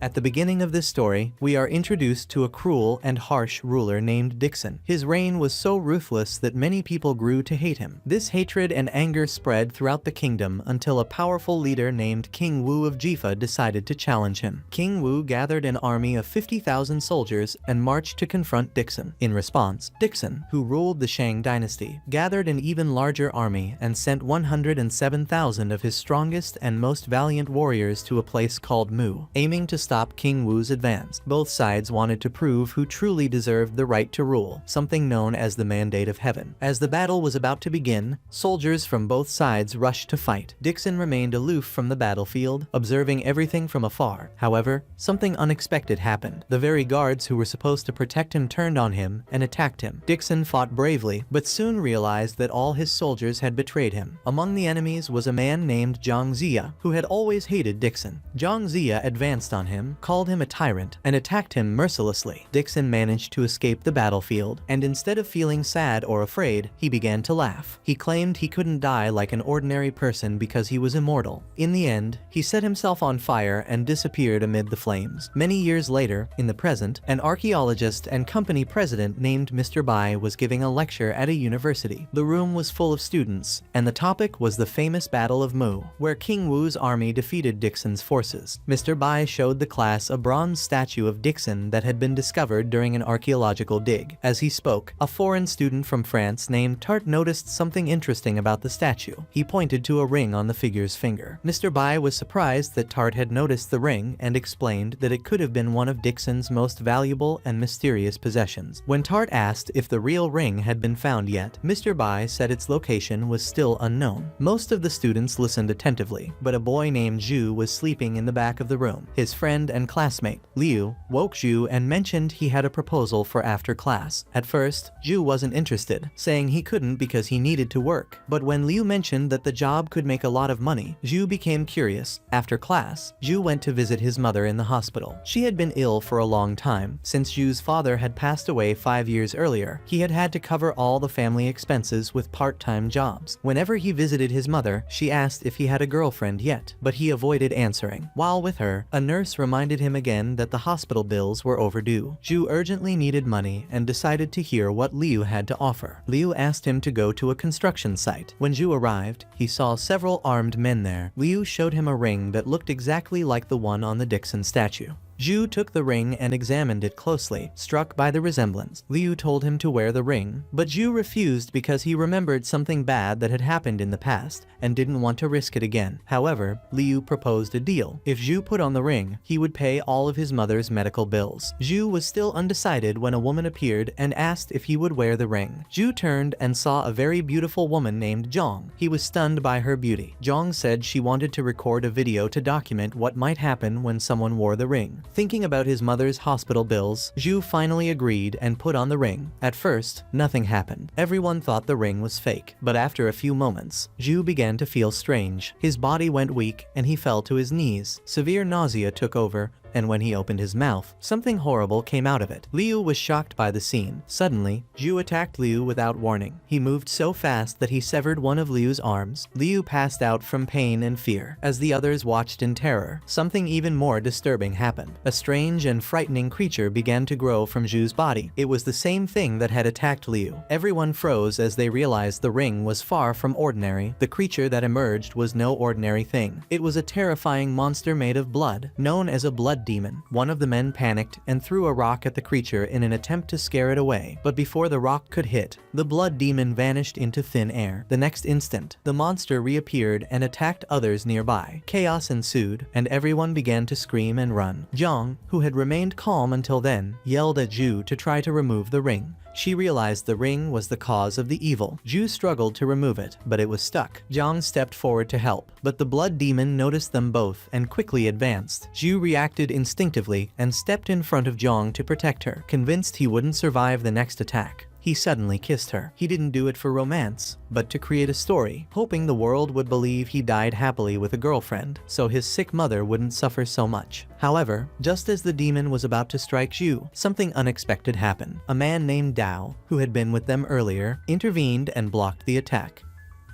At the beginning of this story, we are introduced to a cruel and harsh ruler named Dixon. His reign was so ruthless that many people grew to hate him. This hatred and anger spread throughout the kingdom until a powerful leader named King Wu of Jifa decided to challenge him. King Wu gathered an army of 50,000 soldiers and marched to confront Dixon. In response, Dixon, who ruled the Shang dynasty, gathered an even larger army and sent 107,000 of his strongest and most valiant warriors to a place called Mu, aiming to stop King Wu's advance. Both sides wanted to prove who truly deserved the right to rule, something known as the Mandate of Heaven. As the battle was about to begin, soldiers from both sides rushed to fight. Dixon remained aloof from the battlefield, observing everything from afar. However, something unexpected happened. The very guards who were supposed to protect him turned on him and attacked him. Dixon fought bravely, but soon realized that all his soldiers had betrayed him. Among the enemies was a man named Zhang Ziya, who had always hated Dixon. Zhang Ziya advanced on him, called him a tyrant, and attacked him mercilessly. Dixon managed to escape the battlefield, and instead of feeling sad or afraid, he began to laugh. He claimed he couldn't die like an ordinary person because he was immortal. In the end, he set himself on fire and disappeared amid the flames. Many years later, in the present, an archaeologist and company president named Mr. Bai was giving a lecture at a university. The room was full of students, and the topic was the famous Battle of Mu, where King Wu's army defeated Dixon's forces. Mr. Bai showed the class a bronze statue of Dixon that had been discovered during an archaeological dig. As he spoke, a foreign student from France named Tart noticed something interesting about the statue. He pointed to a ring on the figure's finger. Mr. Bai was surprised that Tart had noticed the ring and explained that it could have been one of Dixon's most valuable and mysterious possessions. When Tart asked if the real ring had been found yet, Mr. Bai said its location was still unknown. Most of the students listened attentively, but a boy named Zhu was sleeping in the back of the room. His friend and classmate, Liu, woke Zhu and mentioned he had a proposal for after class. At first, Zhu wasn't interested, saying he couldn't because he needed to work. But when Liu mentioned that the job could make a lot of money, Zhu became curious. After class, Zhu went to visit his mother in the hospital. She had been ill for a long time. Since Zhu's father had passed away 5 years earlier, he had had to cover all the family expenses with part-time jobs. Whenever he visited his mother, she asked if he had a girlfriend yet, but he avoided answering. While with her, a nurse reminded him again that the hospital bills were overdue. Zhu urgently needed money and decided to hear what Liu had to offer. Liu asked him to go to a construction site. When Zhu arrived, he saw several armed men there. Liu showed him a ring that looked exactly like the one on the Dixon statue. Zhu took the ring and examined it closely, struck by the resemblance. Liu told him to wear the ring, but Zhu refused because he remembered something bad that had happened in the past and didn't want to risk it again. However, Liu proposed a deal. If Zhu put on the ring, he would pay all of his mother's medical bills. Zhu was still undecided when a woman appeared and asked if he would wear the ring. Zhu turned and saw a very beautiful woman named Zhang. He was stunned by her beauty. Zhang said she wanted to record a video to document what might happen when someone wore the ring. Thinking about his mother's hospital bills, Zhu finally agreed and put on the ring. At first, nothing happened. Everyone thought the ring was fake, but after a few moments, Zhu began to feel strange. His body went weak and he fell to his knees. Severe nausea took over, and when he opened his mouth, something horrible came out of it. Liu was shocked by the scene. Suddenly, Zhu attacked Liu without warning. He moved so fast that he severed one of Liu's arms. Liu passed out from pain and fear. As the others watched in terror, something even more disturbing happened. A strange and frightening creature began to grow from Zhu's body. It was the same thing that had attacked Liu. Everyone froze as they realized the ring was far from ordinary. The creature that emerged was no ordinary thing. It was a terrifying monster made of blood, known as a blood demon. One of the men panicked and threw a rock at the creature in an attempt to scare it away. But before the rock could hit, the blood demon vanished into thin air. The next instant, the monster reappeared and attacked others nearby. Chaos ensued, and everyone began to scream and run. Zhang, who had remained calm until then, yelled at Zhu to try to remove the ring. She realized the ring was the cause of the evil. Zhu struggled to remove it, but it was stuck. Zhang stepped forward to help, but the blood demon noticed them both and quickly advanced. Zhu reacted instinctively and stepped in front of Zhang to protect her, convinced he wouldn't survive the next attack. He suddenly kissed her. He didn't do it for romance, but to create a story, hoping the world would believe he died happily with a girlfriend, so his sick mother wouldn't suffer so much. However, just as the demon was about to strike Zhu, something unexpected happened. A man named Dao, who had been with them earlier, intervened and blocked the attack.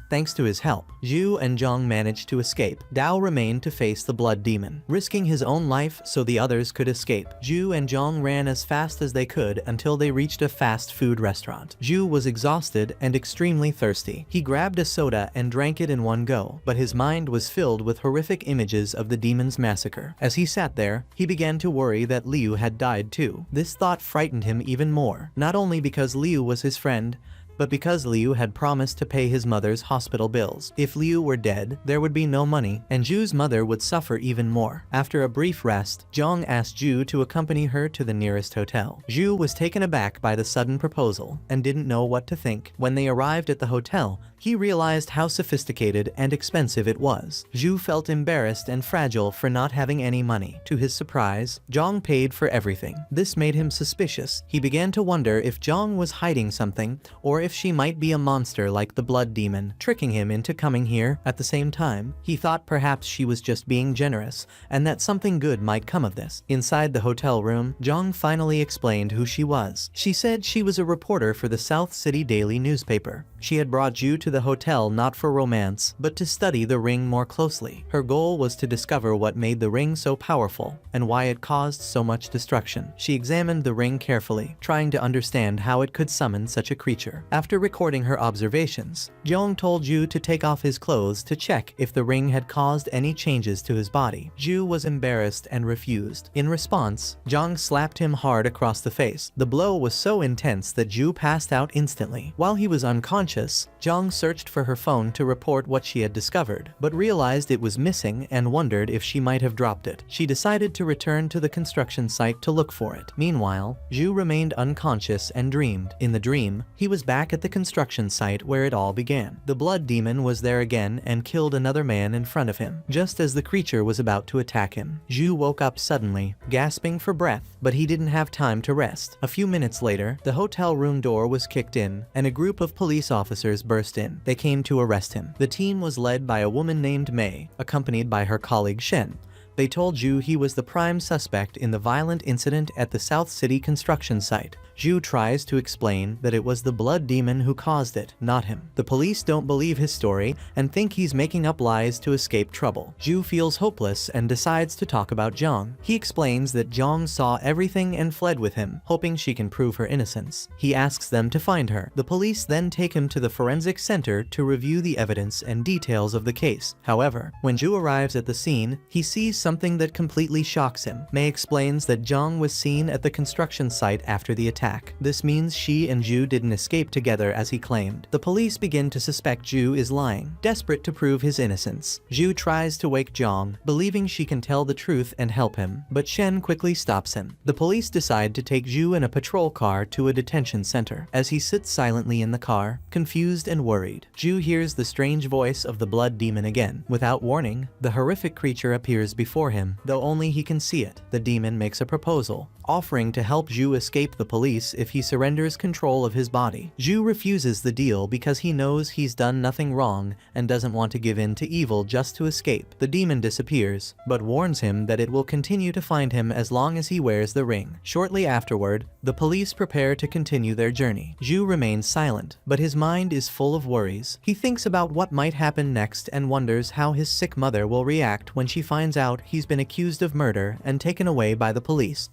Thanks to his help, Zhu and Zhang managed to escape. Dao remained to face the blood demon, risking his own life so the others could escape. Zhu and Zhang ran as fast as they could until they reached a fast food restaurant. Zhu was exhausted and extremely thirsty. He grabbed a soda and drank it in one go, but his mind was filled with horrific images of the demon's massacre. As he sat there, he began to worry that Liu had died too. This thought frightened him even more, not only because Liu was his friend, but because Liu had promised to pay his mother's hospital bills. If Liu were dead, there would be no money, and Zhu's mother would suffer even more. After a brief rest, Zhang asked Zhu to accompany her to the nearest hotel. Zhu was taken aback by the sudden proposal, and didn't know what to think. When they arrived at the hotel, he realized how sophisticated and expensive it was. Zhu felt embarrassed and fragile for not having any money. To his surprise, Zhang paid for everything. This made him suspicious. He began to wonder if Zhang was hiding something, or if she might be a monster like the blood demon, tricking him into coming here. At the same time, he thought perhaps she was just being generous, and that something good might come of this. Inside the hotel room, Zhang finally explained who she was. She said she was a reporter for the South City Daily newspaper. She had brought Zhu to the hotel not for romance, but to study the ring more closely. Her goal was to discover what made the ring so powerful, and why it caused so much destruction. She examined the ring carefully, trying to understand how it could summon such a creature. After recording her observations, Zhang told Zhu to take off his clothes to check if the ring had caused any changes to his body. Zhu was embarrassed and refused. In response, Zhang slapped him hard across the face. The blow was so intense that Zhu passed out instantly. While he was unconscious, Zhang searched for her phone to report what she had discovered, but realized it was missing and wondered if she might have dropped it. She decided to return to the construction site to look for it. Meanwhile, Zhu remained unconscious and dreamed. In the dream, he was back at the construction site where it all began. The blood demon was there again and killed another man in front of him, just as the creature was about to attack him. Zhu woke up suddenly, gasping for breath, but he didn't have time to rest. A few minutes later, the hotel room door was kicked in, and a group of police officers burst in. They came to arrest him. The team was led by a woman named Mei, accompanied by her colleague Shen. They told Zhu he was the prime suspect in the violent incident at the South City construction site. Zhu tries to explain that it was the blood demon who caused it, not him. The police don't believe his story and think he's making up lies to escape trouble. Zhu feels hopeless and decides to talk about Zhang. He explains that Zhang saw everything and fled with him, hoping she can prove her innocence. He asks them to find her. The police then take him to the forensic center to review the evidence and details of the case. However, when Zhu arrives at the scene, he sees something that completely shocks him. Mei explains that Zhang was seen at the construction site after the attack. This means she and Zhu didn't escape together as he claimed. The police begin to suspect Zhu is lying, desperate to prove his innocence. Zhu tries to wake Zhang, believing she can tell the truth and help him, but Shen quickly stops him. The police decide to take Zhu in a patrol car to a detention center. As he sits silently in the car, confused and worried, Zhu hears the strange voice of the blood demon again. Without warning, the horrific creature appears before him, though only he can see it. The demon makes a proposal, offering to help Zhu escape the police if he surrenders control of his body. Zhu refuses the deal because he knows he's done nothing wrong and doesn't want to give in to evil just to escape. The demon disappears, but warns him that it will continue to find him as long as he wears the ring. Shortly afterward, the police prepare to continue their journey. Zhu remains silent, but his mind is full of worries. He thinks about what might happen next and wonders how his sick mother will react when she finds out he's been accused of murder and taken away by the police.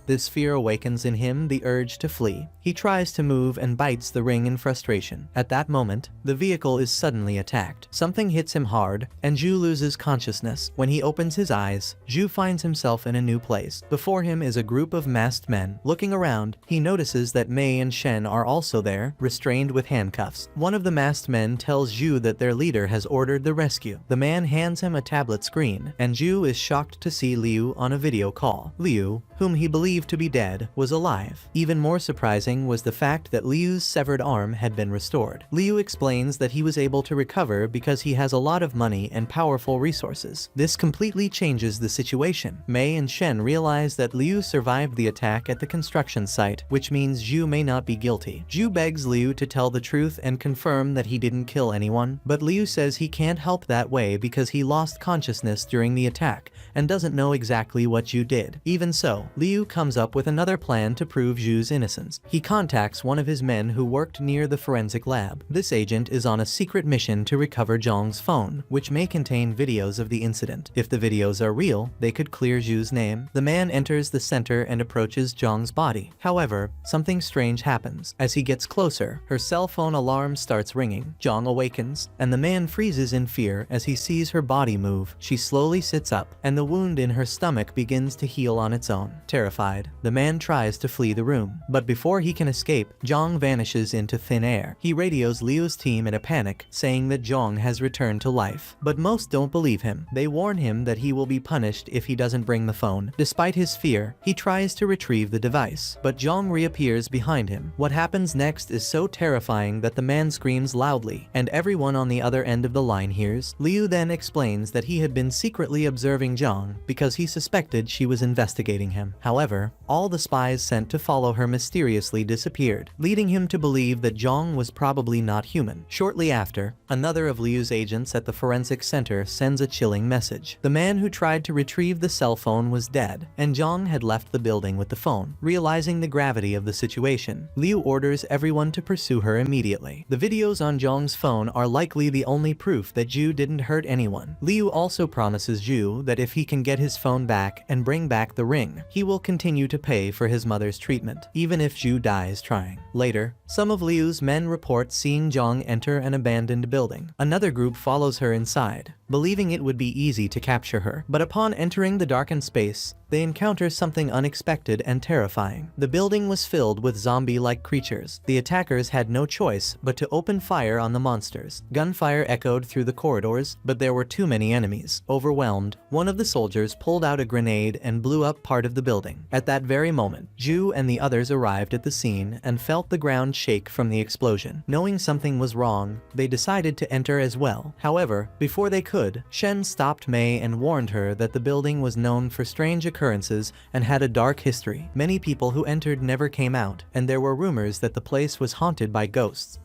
This fear awakens in him the urge to flee. He tries to move and bites the ring in frustration. At that moment, the vehicle is suddenly attacked. Something hits him hard, and Zhu loses consciousness. When he opens his eyes, Zhu finds himself in a new place. Before him is a group of masked men. Looking around, he notices that Mei and Shen are also there, restrained with handcuffs. One of the masked men tells Zhu that their leader has ordered the rescue. The man hands him a tablet screen, and Zhu is shocked to see Liu on a video call. Liu, whom he believed to be dead, was alive. Even more surprising was the fact that Liu's severed arm had been restored. Liu explains that he was able to recover because he has a lot of money and powerful resources. This completely changes the situation. Mei and Shen realize that Liu survived the attack at the construction site, which means Zhu may not be guilty. Zhu begs Liu to tell the truth and confirm that he didn't kill anyone, but Liu says he can't help that way because he lost consciousness during the attack and doesn't know exactly what Zhu did. Even so, Liu comes up with another plan to prove Zhu's innocence. He contacts one of his men who worked near the forensic lab. This agent is on a secret mission to recover Zhang's phone, which may contain videos of the incident. If the videos are real, they could clear Zhu's name. The man enters the center and approaches Zhang's body. However, something strange happens. As he gets closer, her cell phone alarm starts ringing. Zhang awakens, and the man freezes in fear as he sees her body move. She slowly sits up, and the wound in her stomach begins to heal on its own. Terrified, the man tries to flee the room, but before he can escape, Zhang vanishes into thin air. He radios Liu's team in a panic, saying that Zhang has returned to life. But most don't believe him. They warn him that he will be punished if he doesn't bring the phone. Despite his fear, he tries to retrieve the device, but Zhang reappears behind him. What happens next is so terrifying that the man screams loudly, and everyone on the other end of the line hears. Liu then explains that he had been secretly observing Zhang because he suspected she was investigating him. However, all the spies sent to follow her mysteriously disappeared, leading him to believe that Zhang was probably not human. Shortly after, another of Liu's agents at the forensic center sends a chilling message. The man who tried to retrieve the cell phone was dead, and Zhang had left the building with the phone. Realizing the gravity of the situation, Liu orders everyone to pursue her immediately. The videos on Zhang's phone are likely the only proof that Zhu didn't hurt anyone. Liu also promises Zhu that if he can get his phone back and bring back the ring, he will continue to pay for his mother's treatment, even if Zhu dies trying. Later, some of Liu's men report seeing Zhang enter an abandoned building. Another group follows her inside, believing it would be easy to capture her. But upon entering the darkened space, they encounter something unexpected and terrifying. The building was filled with zombie-like creatures. The attackers had no choice but to open fire on the monsters. Gunfire echoed through the corridors, but there were too many enemies. Overwhelmed, one of the soldiers pulled out a grenade and blew up part of the building. At that very moment, Zhu and the others arrived at the scene and felt the ground shake from the explosion. Knowing something was wrong, they decided to enter as well. However, before they could, Shen stopped Mei and warned her that the building was known for strange occurrences and had a dark history. Many people who entered never came out, and there were rumors that the place was haunted by ghosts.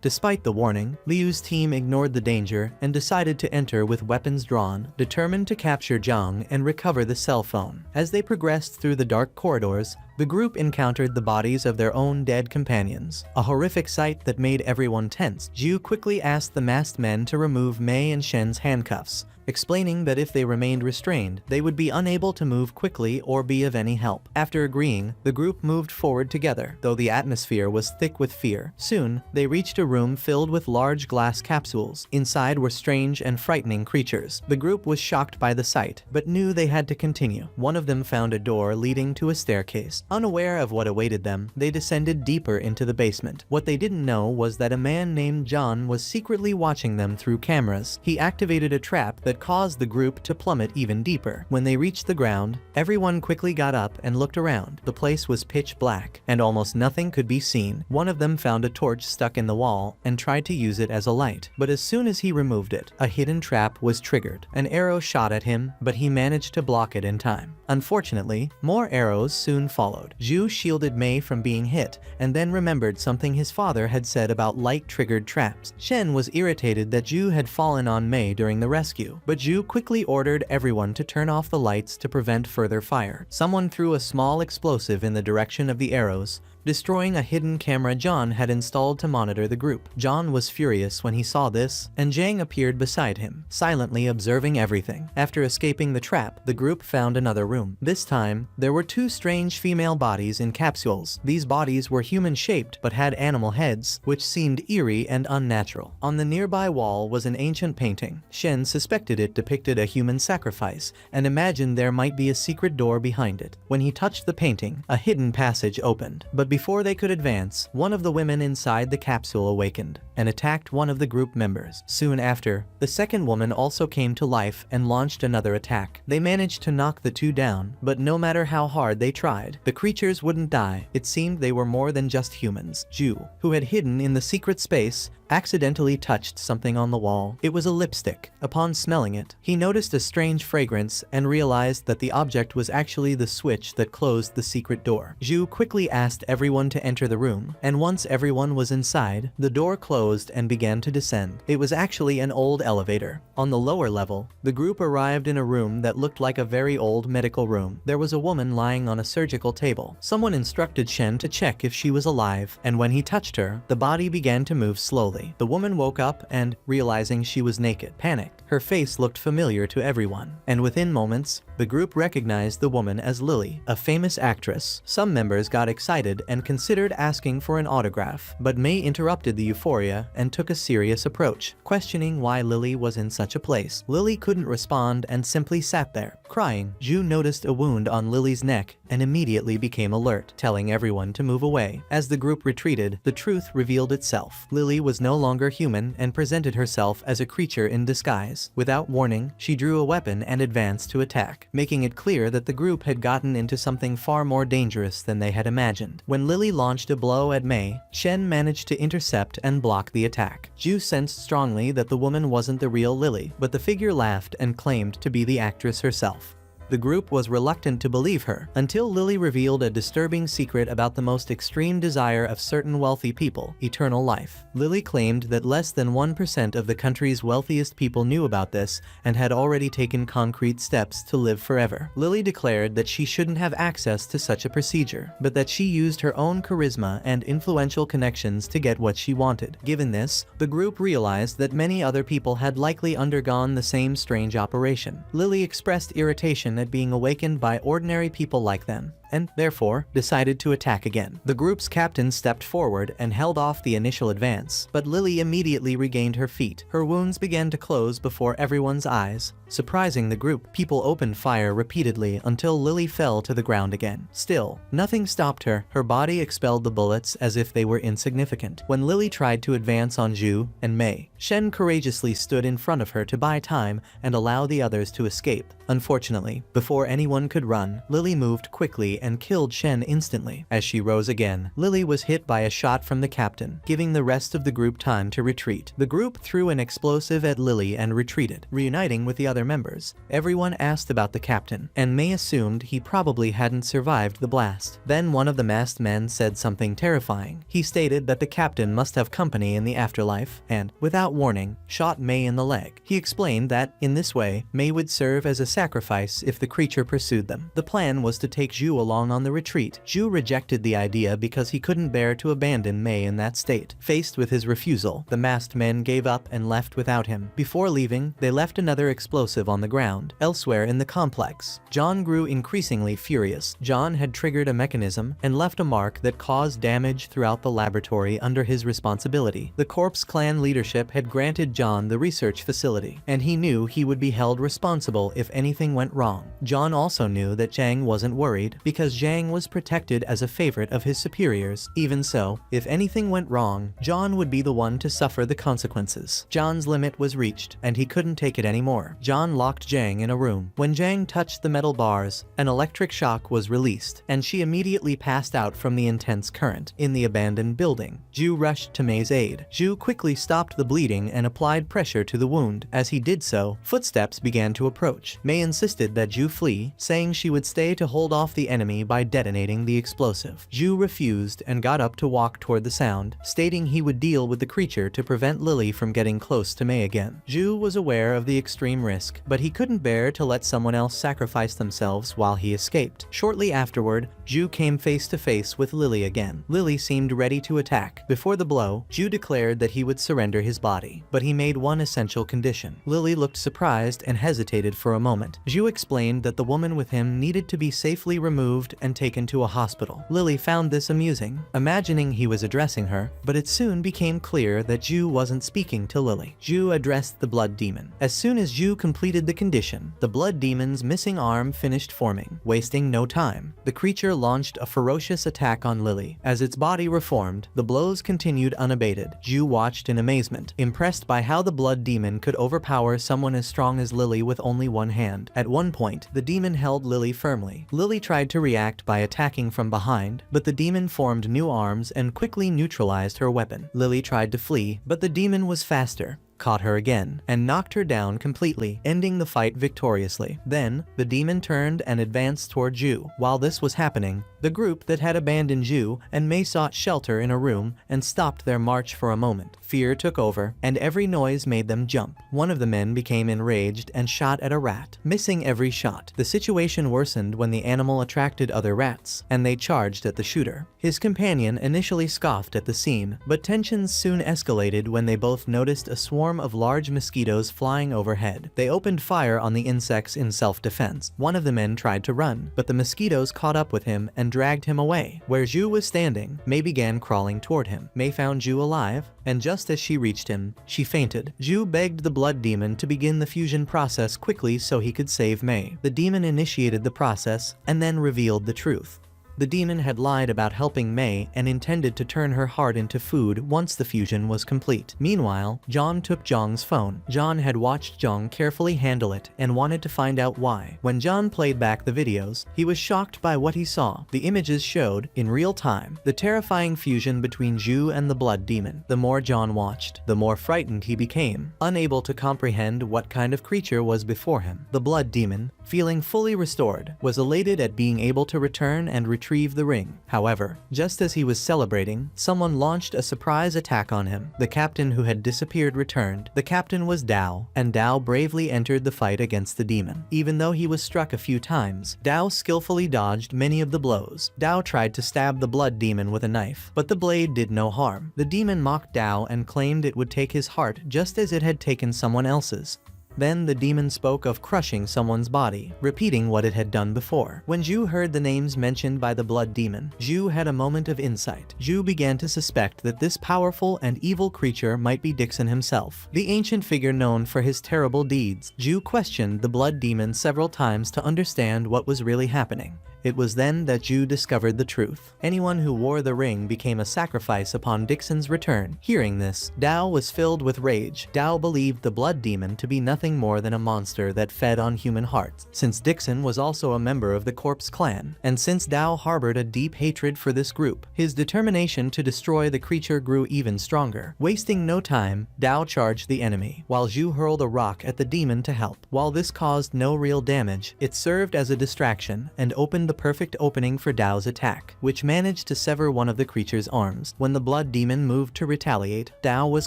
Despite the warning, Liu's team ignored the danger and decided to enter with weapons drawn, determined to capture Zhang and recover the cell phone. As they progressed through the dark corridors, the group encountered the bodies of their own dead companions, a horrific sight that made everyone tense. Zhu quickly asked the masked men to remove Mei and Shen's handcuffs, explaining that if they remained restrained, they would be unable to move quickly or be of any help. After agreeing, the group moved forward together, though the atmosphere was thick with fear. Soon, they reached a room filled with large glass capsules. Inside were strange and frightening creatures. The group was shocked by the sight, but knew they had to continue. One of them found a door leading to a staircase. Unaware of what awaited them, they descended deeper into the basement. What they didn't know was that a man named John was secretly watching them through cameras. He activated a trap that caused the group to plummet even deeper. When they reached the ground, everyone quickly got up and looked around. The place was pitch black, and almost nothing could be seen. One of them found a torch stuck in the wall and tried to use it as a light. But as soon as he removed it, a hidden trap was triggered. An arrow shot at him, but he managed to block it in time. Unfortunately, more arrows soon followed. Zhu shielded Mei from being hit, and then remembered something his father had said about light-triggered traps. Shen was irritated that Zhu had fallen on Mei during the rescue, but Zhu quickly ordered everyone to turn off the lights to prevent further fire. Someone threw a small explosive in the direction of the arrows, destroying a hidden camera John had installed to monitor the group. John was furious when he saw this, and Zhang appeared beside him, silently observing everything. After escaping the trap, the group found another room. This time, there were two strange female bodies in capsules. These bodies were human-shaped but had animal heads, which seemed eerie and unnatural. On the nearby wall was an ancient painting. Shen suspected it depicted a human sacrifice, and imagined there might be a secret door behind it. When he touched the painting, a hidden passage opened. But before they could advance, one of the women inside the capsule awakened and attacked one of the group members. Soon after, the second woman also came to life and launched another attack. They managed to knock the two down, but no matter how hard they tried, the creatures wouldn't die. It seemed they were more than just humans. Zhu, who had hidden in the secret space, accidentally touched something on the wall. It was a lipstick. Upon smelling it, he noticed a strange fragrance and realized that the object was actually the switch that closed the secret door. Zhu quickly asked everyone to enter the room, and once everyone was inside, the door closed and began to descend. It was actually an old elevator. On the lower level, the group arrived in a room that looked like a very old medical room. There was a woman lying on a surgical table. Someone instructed Shen to check if she was alive, and when he touched her, the body began to move slowly. The woman woke up and, realizing she was naked, panicked. Her face looked familiar to everyone, and within moments, the group recognized the woman as Lily, a famous actress. Some members got excited and considered asking for an autograph, but Mei interrupted the euphoria and took a serious approach, questioning why Lily was in such a place. Lily couldn't respond and simply sat there, crying. Zhu noticed a wound on Lily's neck and immediately became alert, telling everyone to move away. As the group retreated, the truth revealed itself. Lily was no longer human and presented herself as a creature in disguise. Without warning, she drew a weapon and advanced to attack, making it clear that the group had gotten into something far more dangerous than they had imagined. When Lily launched a blow at Mei, Shen managed to intercept and block the attack. Zhu sensed strongly that the woman wasn't the real Lily, but the figure laughed and claimed to be the actress herself. The group was reluctant to believe her, until Lily revealed a disturbing secret about the most extreme desire of certain wealthy people, eternal life. Lily claimed that less than 1% of the country's wealthiest people knew about this and had already taken concrete steps to live forever. Lily declared that she shouldn't have access to such a procedure, but that she used her own charisma and influential connections to get what she wanted. Given this, the group realized that many other people had likely undergone the same strange operation. Lily expressed irritation at being awakened by ordinary people like them, and, therefore, decided to attack again. The group's captain stepped forward and held off the initial advance, but Lily immediately regained her feet. Her wounds began to close before everyone's eyes. Surprising the group, people opened fire repeatedly until Lily fell to the ground again. Still, nothing stopped her. Her body expelled the bullets as if they were insignificant. When Lily tried to advance on Zhu and Mei, Shen courageously stood in front of her to buy time and allow the others to escape. Unfortunately, before anyone could run, Lily moved quickly and killed Shen instantly. As she rose again, Lily was hit by a shot from the captain, giving the rest of the group time to retreat. The group threw an explosive at Lily and retreated, reuniting with the other members. Everyone asked about the captain, and Mei assumed he probably hadn't survived the blast. Then one of the masked men said something terrifying. He stated that the captain must have company in the afterlife, and, without warning, shot Mei in the leg. He explained that, in this way, Mei would serve as a sacrifice if the creature pursued them. The plan was to take Zhu along on the retreat. Zhu rejected the idea because he couldn't bear to abandon Mei in that state. Faced with his refusal, the masked men gave up and left without him. Before leaving, they left another explosive on the ground. Elsewhere in the complex, John grew increasingly furious. John had triggered a mechanism and left a mark that caused damage throughout the laboratory under his responsibility. The Corpse Clan leadership had granted John the research facility, and he knew he would be held responsible if anything went wrong. John also knew that Zhang wasn't worried, because Zhang was protected as a favorite of his superiors. Even so, if anything went wrong, John would be the one to suffer the consequences. John's limit was reached, and he couldn't take it anymore. John locked Zhang in a room. When Zhang touched the metal bars, an electric shock was released, and she immediately passed out from the intense current. In the abandoned building, Zhu rushed to Mei's aid. Zhu quickly stopped the bleeding and applied pressure to the wound. As he did so, footsteps began to approach. Mei insisted that Zhu flee, saying she would stay to hold off the enemy by detonating the explosive. Zhu refused and got up to walk toward the sound, stating he would deal with the creature to prevent Lily from getting close to Mei again. Zhu was aware of the extreme risk, but he couldn't bear to let someone else sacrifice themselves while he escaped. Shortly afterward, Zhu came face to face with Lily again. Lily seemed ready to attack. Before the blow, Zhu declared that he would surrender his body, but he made one essential condition. Lily looked surprised and hesitated for a moment. Zhu explained that the woman with him needed to be safely removed and taken to a hospital. Lily found this amusing, imagining he was addressing her, but it soon became clear that Zhu wasn't speaking to Lily. Zhu addressed the blood demon. As soon as Zhu completed the condition, the blood demon's missing arm finished forming. Wasting no time, the creature launched a ferocious attack on Lily. As its body reformed, the blows continued unabated. Zhu watched in amazement, impressed by how the blood demon could overpower someone as strong as Lily with only one hand. At one point, the demon held Lily firmly. Lily tried to react by attacking from behind, but the demon formed new arms and quickly neutralized her weapon. Lily tried to flee, but the demon was faster, caught her again, and knocked her down completely, ending the fight victoriously. Then, the demon turned and advanced toward Zhu. While this was happening, the group that had abandoned Zhu and Mei sought shelter in a room and stopped their march for a moment. Fear took over, and every noise made them jump. One of the men became enraged and shot at a rat, missing every shot. The situation worsened when the animal attracted other rats, and they charged at the shooter. His companion initially scoffed at the scene, but tensions soon escalated when they both noticed a swarm of large mosquitoes flying overhead. They opened fire on the insects in self-defense. One of the men tried to run, but the mosquitoes caught up with him and dragged him away. Where Zhu was standing, Mei began crawling toward him. Mei found Zhu alive, and just as she reached him, she fainted. Zhu begged the blood demon to begin the fusion process quickly so he could save Mei. The demon initiated the process and then revealed the truth. The demon had lied about helping Mei and intended to turn her heart into food once the fusion was complete. Meanwhile, John took Zhang's phone. John had watched Zhang carefully handle it and wanted to find out why. When John played back the videos, he was shocked by what he saw. The images showed, in real time, the terrifying fusion between Zhu and the blood demon. The more John watched, the more frightened he became, unable to comprehend what kind of creature was before him. The blood demon, feeling fully restored, was elated at being able to return and retrieve the ring. However, just as he was celebrating, someone launched a surprise attack on him. The captain who had disappeared returned. The captain was Dao, and Dao bravely entered the fight against the demon. Even though he was struck a few times, Dao skillfully dodged many of the blows. Dao tried to stab the blood demon with a knife, but the blade did no harm. The demon mocked Dao and claimed it would take his heart just as it had taken someone else's. Then the demon spoke of crushing someone's body, repeating what it had done before. When Zhu heard the names mentioned by the blood demon, Zhu had a moment of insight. Zhu began to suspect that this powerful and evil creature might be Dixon himself, the ancient figure known for his terrible deeds. Zhu questioned the blood demon several times to understand what was really happening. It was then that Zhu discovered the truth. Anyone who wore the ring became a sacrifice upon Dixon's return. Hearing this, Dao was filled with rage. Dao believed the blood demon to be nothing more than a monster that fed on human hearts. Since Dixon was also a member of the Corpse clan, and since Dao harbored a deep hatred for this group, his determination to destroy the creature grew even stronger. Wasting no time, Dao charged the enemy, while Zhu hurled a rock at the demon to help. While this caused no real damage, it served as a distraction and opened the perfect opening for Dao's attack, which managed to sever one of the creature's arms. When the blood demon moved to retaliate, Dao was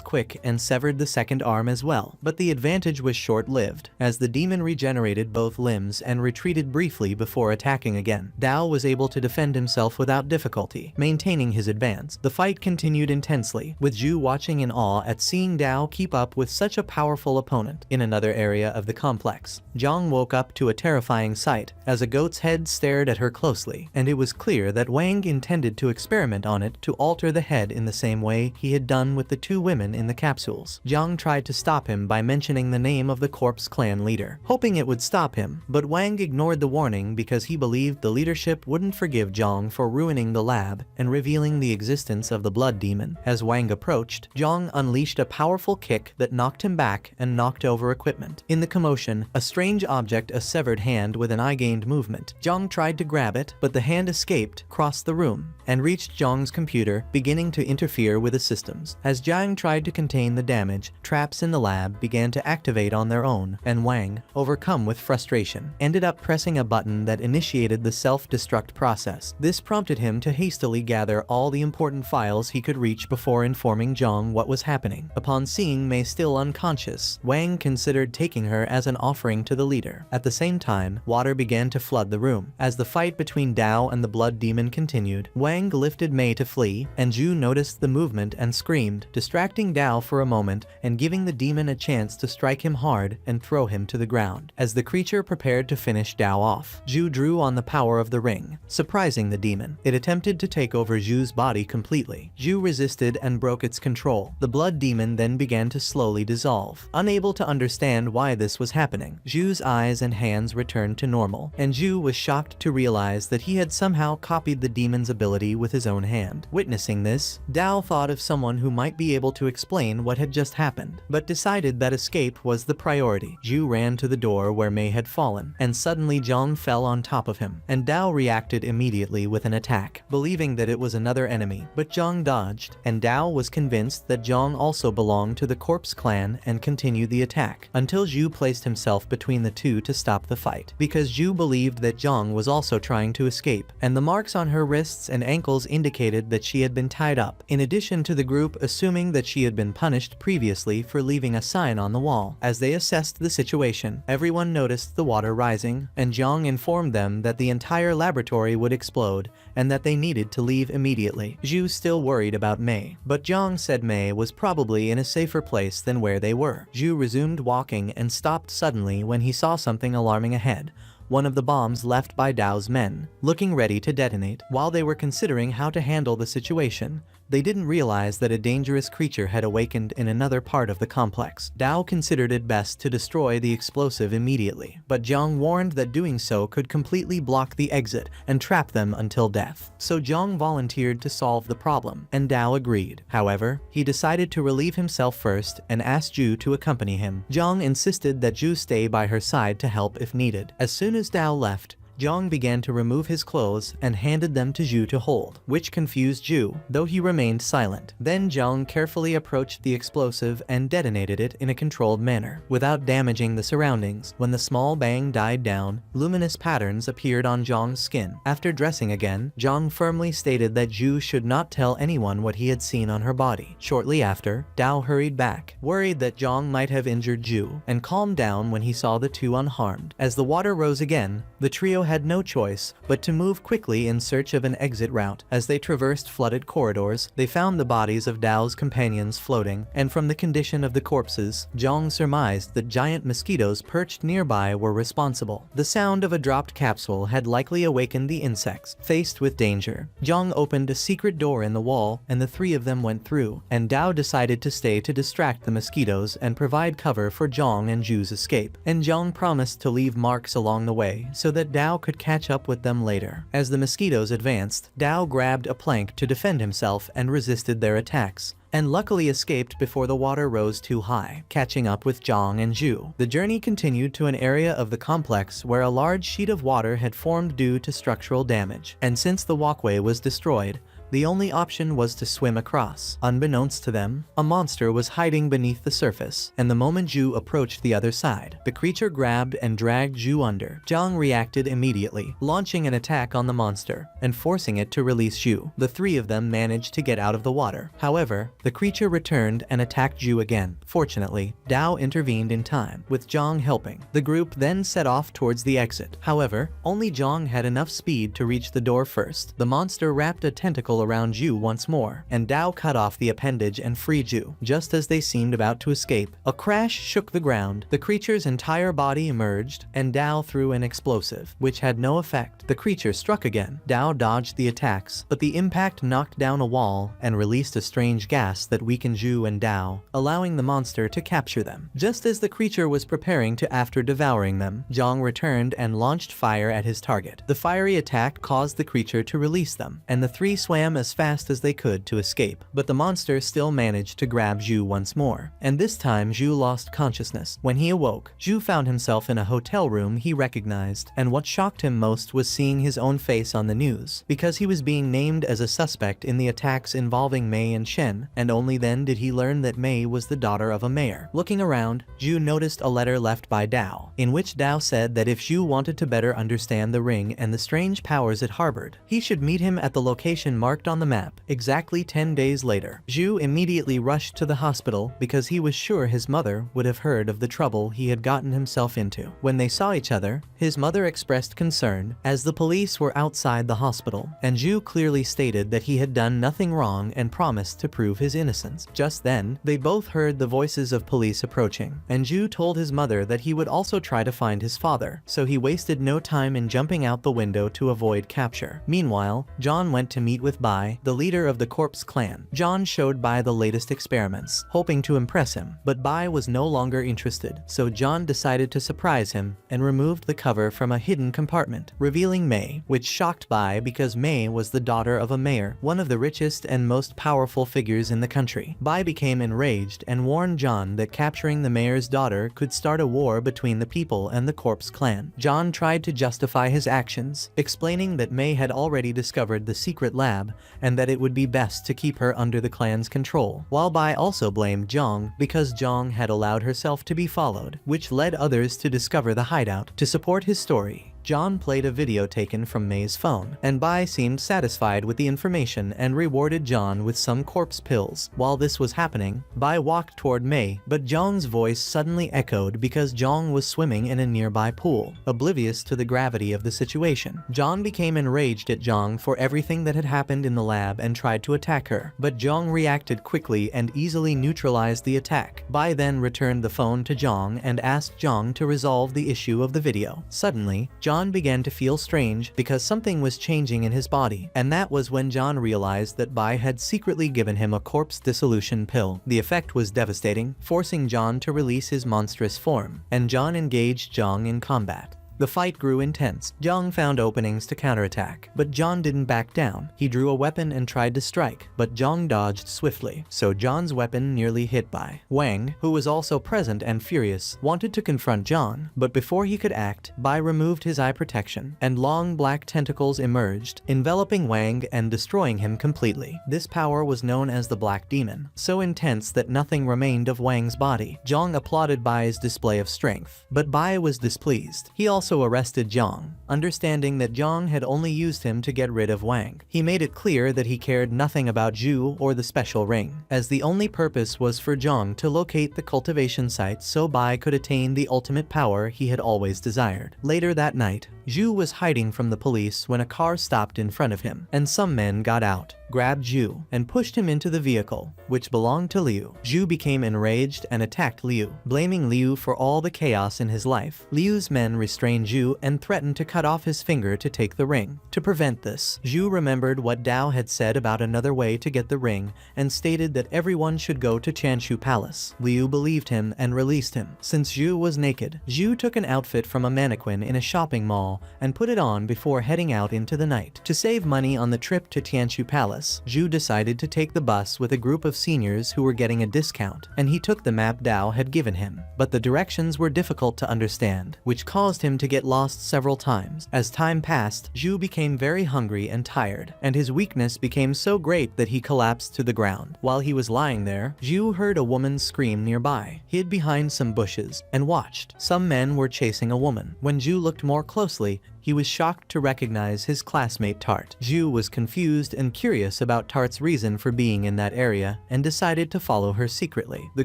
quick and severed the second arm as well. But the advantage was short-lived, as the demon regenerated both limbs and retreated briefly before attacking again. Dao was able to defend himself without difficulty, maintaining his advance. The fight continued intensely, with Zhu watching in awe at seeing Dao keep up with such a powerful opponent. In another area of the complex, Zhang woke up to a terrifying sight, as a goat's head stared at her closely, and it was clear that Wang intended to experiment on it to alter the head in the same way he had done with the two women in the capsules. Zhang tried to stop him by mentioning the name of the Corpse clan leader, hoping it would stop him, but Wang ignored the warning because he believed the leadership wouldn't forgive Zhang for ruining the lab and revealing the existence of the blood demon. As Wang approached, Zhang unleashed a powerful kick that knocked him back and knocked over equipment. In the commotion, a strange object, a severed hand with an eye gained movement. Zhang tried to grab it, but the hand escaped, crossed the room, and reached Zhang's computer, beginning to interfere with the systems. As Zhang tried to contain the damage, traps in the lab began to activate on their own, and Wang, overcome with frustration, ended up pressing a button that initiated the self-destruct process. This prompted him to hastily gather all the important files he could reach before informing Zhang what was happening. Upon seeing Mei still unconscious, Wang considered taking her as an offering to the leader. At the same time, water began to flood the room. As the fight between Dao and the blood demon continued, Wang lifted Mei to flee, and Zhu noticed the movement and screamed, distracting Dao for a moment and giving the demon a chance to strike him hard and throw him to the ground. As the creature prepared to finish Dao off, Zhu drew on the power of the ring, surprising the demon. It attempted to take over Zhu's body completely. Zhu resisted and broke its control. The blood demon then began to slowly dissolve. Unable to understand why this was happening, Zhu's eyes and hands returned to normal, and Zhu was shocked to realize that he had somehow copied the demon's ability with his own hand. Witnessing this, Dao thought of someone who might be able to explain what had just happened, but decided that escape was the priority. Zhu ran to the door where Mei had fallen, and suddenly Zhang fell on top of him, and Dao reacted immediately with an attack, believing that it was another enemy, but Zhang dodged, and Dao was convinced that Zhang also belonged to the Corpse Clan and continued the attack, until Zhu placed himself between the two to stop the fight, because Zhu believed that Zhang was also trying to escape, and the marks on her wrists and ankles indicated that she had been tied up, in addition to the group assuming that she had been punished previously for leaving a sign on the wall. As they assessed the situation, everyone noticed the water rising, and Zhang informed them that the entire laboratory would explode and that they needed to leave immediately. Zhu still worried about Mei, but Zhang said Mei was probably in a safer place than where they were. Zhu resumed walking and stopped suddenly when he saw something alarming ahead. One of the bombs left by Dao's men, looking ready to detonate. While they were considering how to handle the situation, they didn't realize that a dangerous creature had awakened in another part of the complex. Dao considered it best to destroy the explosive immediately, but Zhang warned that doing so could completely block the exit and trap them until death. So Zhang volunteered to solve the problem, and Dao agreed. However, he decided to relieve himself first and asked Zhu to accompany him. Zhang insisted that Zhu stay by her side to help if needed. As soon as Dao left, Zhang began to remove his clothes and handed them to Zhu to hold, which confused Zhu, though he remained silent. Then Zhang carefully approached the explosive and detonated it in a controlled manner, without damaging the surroundings. When the small bang died down, luminous patterns appeared on Zhang's skin. After dressing again, Zhang firmly stated that Zhu should not tell anyone what he had seen on her body. Shortly after, Dao hurried back, worried that Zhang might have injured Zhu, and calmed down when he saw the two unharmed. As the water rose again, the trio had no choice but to move quickly in search of an exit route. As they traversed flooded corridors, they found the bodies of Dao's companions floating, and from the condition of the corpses, Zhang surmised that giant mosquitoes perched nearby were responsible. The sound of a dropped capsule had likely awakened the insects. Faced with danger, Zhang opened a secret door in the wall, and the three of them went through, and Dao decided to stay to distract the mosquitoes and provide cover for Zhang and Zhu's escape. And Zhang promised to leave marks along the way so that Dao could catch up with them later. As the mosquitoes advanced, Dao grabbed a plank to defend himself and resisted their attacks, and luckily escaped before the water rose too high, catching up with Zhang and Zhu. The journey continued to an area of the complex where a large sheet of water had formed due to structural damage, and since the walkway was destroyed, the only option was to swim across. Unbeknownst to them, a monster was hiding beneath the surface, and the moment Zhu approached the other side, the creature grabbed and dragged Zhu under. Zhang reacted immediately, launching an attack on the monster and forcing it to release Zhu. The three of them managed to get out of the water. However, the creature returned and attacked Zhu again. Fortunately, Dao intervened in time, with Zhang helping. The group then set off towards the exit. However, only Zhang had enough speed to reach the door first. The monster wrapped a tentacle around Zhu once more, and Dao cut off the appendage and freed Zhu. Just as they seemed about to escape, a crash shook the ground. The creature's entire body emerged, and Dao threw an explosive, which had no effect. The creature struck again. Dao dodged the attacks, but the impact knocked down a wall and released a strange gas that weakened Zhu and Dao, allowing the monster to capture them. Just as the creature was preparing to after devouring them, Zhang returned and launched fire at his target. The fiery attack caused the creature to release them, and the three swam as fast as they could to escape. But the monster still managed to grab Zhu once more, and this time Zhu lost consciousness. When he awoke, Zhu found himself in a hotel room he recognized, and what shocked him most was seeing his own face on the news, because he was being named as a suspect in the attacks involving Mei and Shen, and only then did he learn that Mei was the daughter of a mayor. Looking around, Zhu noticed a letter left by Dao, in which Dao said that if Zhu wanted to better understand the ring and the strange powers it harbored, he should meet him at the location marked on the map exactly 10 days later. Zhu immediately rushed to the hospital because he was sure his mother would have heard of the trouble he had gotten himself into. When they saw each other, his mother expressed concern as the police were outside the hospital, and Zhu clearly stated that he had done nothing wrong and promised to prove his innocence. Just then, they both heard the voices of police approaching, and Zhu told his mother that he would also try to find his father, so he wasted no time in jumping out the window to avoid capture. Meanwhile, John went to meet with Bai, the leader of the Corpse clan. John showed Bai the latest experiments, hoping to impress him, but Bai was no longer interested, so John decided to surprise him and removed the cover from a hidden compartment, revealing Mei, which shocked Bai because Mei was the daughter of a mayor, one of the richest and most powerful figures in the country. Bai became enraged and warned John that capturing the mayor's daughter could start a war between the people and the Corpse clan. John tried to justify his actions, explaining that Mei had already discovered the secret lab and that it would be best to keep her under the clan's control, while Bai also blamed Zhang because Zhang had allowed herself to be followed, which led others to discover the hideout. To support his story, John played a video taken from Mei's phone, and Bai seemed satisfied with the information and rewarded John with some corpse pills. While this was happening, Bai walked toward Mei, but Zhang's voice suddenly echoed because Zhang was swimming in a nearby pool, oblivious to the gravity of the situation. John became enraged at Zhang for everything that had happened in the lab and tried to attack her, but Zhang reacted quickly and easily neutralized the attack. Bai then returned the phone to Zhang and asked Zhang to resolve the issue of the video. Suddenly, John began to feel strange because something was changing in his body, and that was when John realized that Bai had secretly given him a corpse dissolution pill. The effect was devastating, forcing John to release his monstrous form, and John engaged Zhang in combat. The fight grew intense. Zhang found openings to counterattack, but John didn't back down. He drew a weapon and tried to strike, but Zhang dodged swiftly, so John's weapon nearly hit Bai. Wang, who was also present and furious, wanted to confront John, but before he could act, Bai removed his eye protection, and long black tentacles emerged, enveloping Wang and destroying him completely. This power was known as the Black Demon, so intense that nothing remained of Wang's body. Zhang applauded Bai's display of strength, but Bai was displeased. He also arrested Zhang, understanding that Zhang had only used him to get rid of Wang. He made it clear that he cared nothing about Zhu or the special ring, as the only purpose was for Zhang to locate the cultivation site so Bai could attain the ultimate power he had always desired. Later that night, Zhu was hiding from the police when a car stopped in front of him, and some men got out, grabbed Zhu, and pushed him into the vehicle, which belonged to Liu. Zhu became enraged and attacked Liu, blaming Liu for all the chaos in his life. Liu's men restrained Zhu and threatened to cut off his finger to take the ring. To prevent this, Zhu remembered what Dao had said about another way to get the ring and stated that everyone should go to Chanshu Palace. Liu believed him and released him. Since Zhu was naked, Zhu took an outfit from a mannequin in a shopping mall and put it on before heading out into the night. To save money on the trip to Tianshu Palace, Zhu decided to take the bus with a group of seniors who were getting a discount, and he took the map Dao had given him. But the directions were difficult to understand, which caused him to get lost several times. As time passed, Zhu became very hungry and tired, and his weakness became so great that he collapsed to the ground. While he was lying there, Zhu heard a woman scream nearby, hid behind some bushes, and watched. Some men were chasing a woman. When Zhu looked more closely, he was shocked to recognize his classmate Tart. Zhu was confused and curious about Tart's reason for being in that area and decided to follow her secretly. The